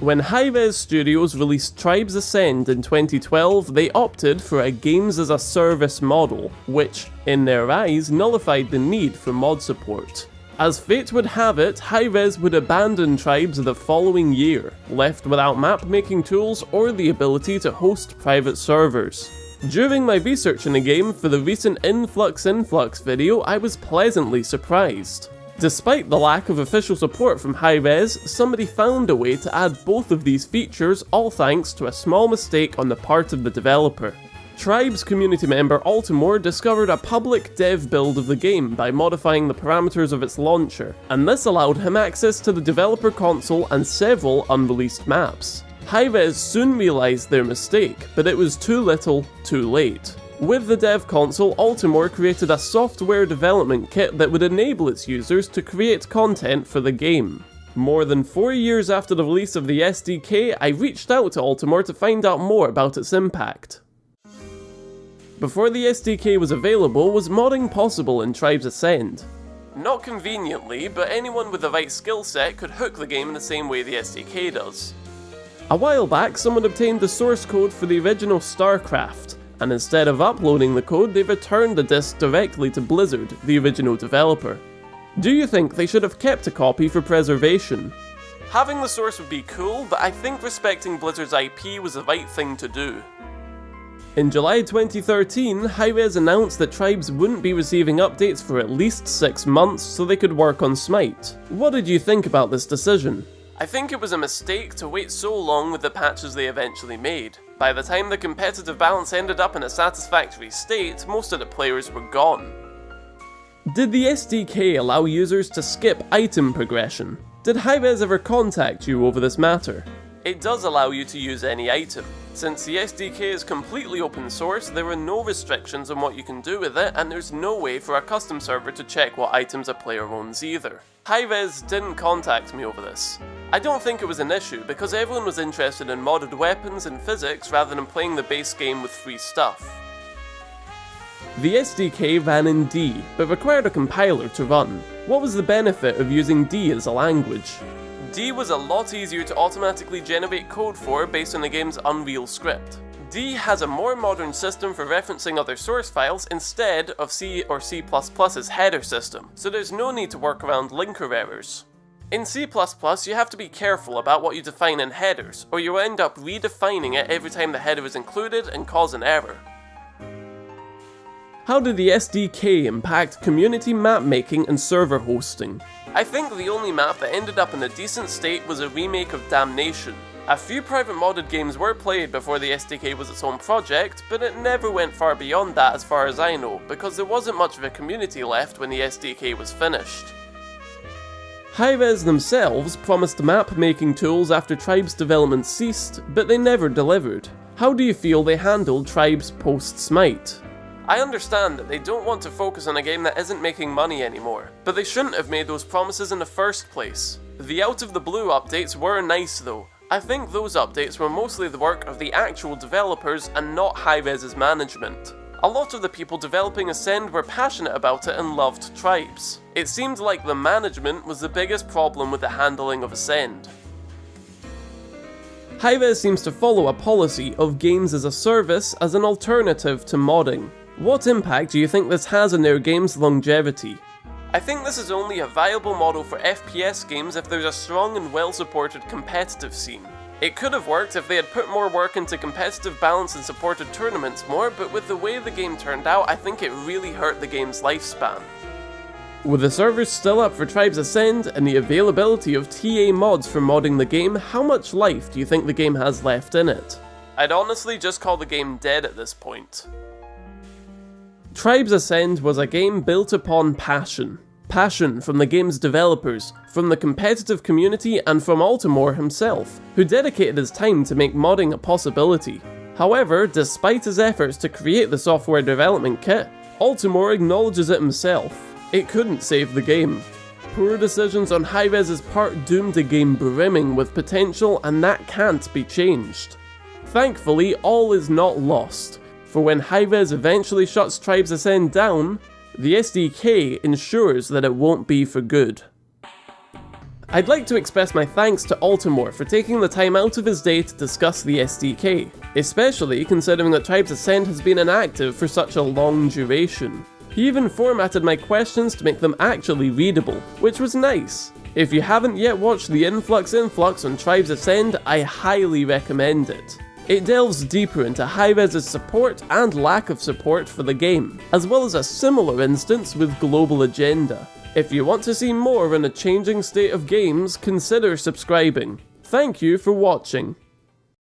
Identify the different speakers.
Speaker 1: When Hi-Rez Studios released Tribes Ascend in 2012, they opted for a games-as-a-service model, which, in their eyes, nullified the need for mod support. As fate would have it, Hi-Rez would abandon Tribes the following year, left without map-making tools or the ability to host private servers. During my research in the game for the recent Influx video, I was pleasantly surprised. Despite the lack of official support from Hi-Rez, somebody found a way to add both of these features, all thanks to a small mistake on the part of the developer. Tribes community member Altimor discovered a public dev build of the game by modifying the parameters of its launcher, and this allowed him access to the developer console and several unreleased maps. Hi-Rez soon realised their mistake, but it was too little, too late. With the dev console, Altimor created a software development kit that would enable its users to create content for the game. More than 4 years after the release of the SDK, I reached out to Altimor to find out more about its impact. Before the SDK was available, was modding possible in Tribes Ascend? Not conveniently, but anyone with the right skill set could hook the game in the same way the SDK does. A while back, someone obtained the source code for the original StarCraft, and instead of uploading the code, they returned the disk directly to Blizzard, the original developer. Do you think they should have kept a copy for preservation? Having the source would be cool, but I think respecting Blizzard's IP was the right thing to do. In July 2013, Hi-Rez announced that Tribes wouldn't be receiving updates for at least 6 months so they could work on Smite. What did you think about this decision? I think it was a mistake to wait so long with the patches they eventually made. By the time the competitive balance ended up in a satisfactory state, most of the players were gone. Did the SDK allow users to skip item progression? Did Hi-Rez ever contact you over this matter? It does allow you to use any item. Since the SDK is completely open source, there are no restrictions on what you can do with it, and there's no way for a custom server to check what items a player owns either. Hi-Rez didn't contact me over this. I don't think it was an issue, because everyone was interested in modded weapons and physics rather than playing the base game with free stuff. The SDK ran in D, but required a compiler to run. What was the benefit of using D as a language? D was a lot easier to automatically generate code for based on the game's Unreal script. D has a more modern system for referencing other source files instead of C or C++'s header system, so there's no need to work around linker errors. In C++, you have to be careful about what you define in headers, or you'll end up redefining it every time the header is included and cause an error. How did the SDK impact community map making and server hosting? I think the only map that ended up in a decent state was a remake of Damnation. A few private modded games were played before the SDK was its own project, but it never went far beyond that as far as I know, because there wasn't much of a community left when the SDK was finished. Hi-Rez themselves promised map making tools after Tribes development ceased, but they never delivered. How do you feel they handled Tribes post-Smite? I understand that they don't want to focus on a game that isn't making money anymore, but they shouldn't have made those promises in the first place. The out-of-the-blue updates were nice though. I think those updates were mostly the work of the actual developers and not Hi-Rez's management. A lot of the people developing Ascend were passionate about it and loved Tribes. It seemed like the management was the biggest problem with the handling of Ascend. Hi-Rez seems to follow a policy of games as a service as an alternative to modding. What impact do you think this has on their game's longevity? I think this is only a viable model for FPS games if there's a strong and well-supported competitive scene. It could have worked if they had put more work into competitive balance and supported tournaments more, but with the way the game turned out, I think it really hurt the game's lifespan. With the servers still up for Tribes Ascend and the availability of TA mods for modding the game, how much life do you think the game has left in it? I'd honestly just call the game dead at this point. Tribes Ascend was a game built upon passion. Passion from the game's developers, from the competitive community and from Altimor himself, who dedicated his time to make modding a possibility. However, despite his efforts to create the software development kit, Altimor acknowledges it himself. It couldn't save the game. Poor decisions on Hi-Rez's part doomed a game brimming with potential, and that can't be changed. Thankfully, all is not lost. For when Hi-Rez eventually shuts Tribes Ascend down, the SDK ensures that it won't be for good. I'd like to express my thanks to Altimor for taking the time out of his day to discuss the SDK, especially considering that Tribes Ascend has been inactive for such a long duration. He even formatted my questions to make them actually readable, which was nice. If you haven't yet watched the Influx on Tribes Ascend, I highly recommend it. It delves deeper into Hi-Rez's support and lack of support for the game, as well as a similar instance with Global Agenda. If you want to see more in a changing state of games, consider subscribing. Thank you for watching.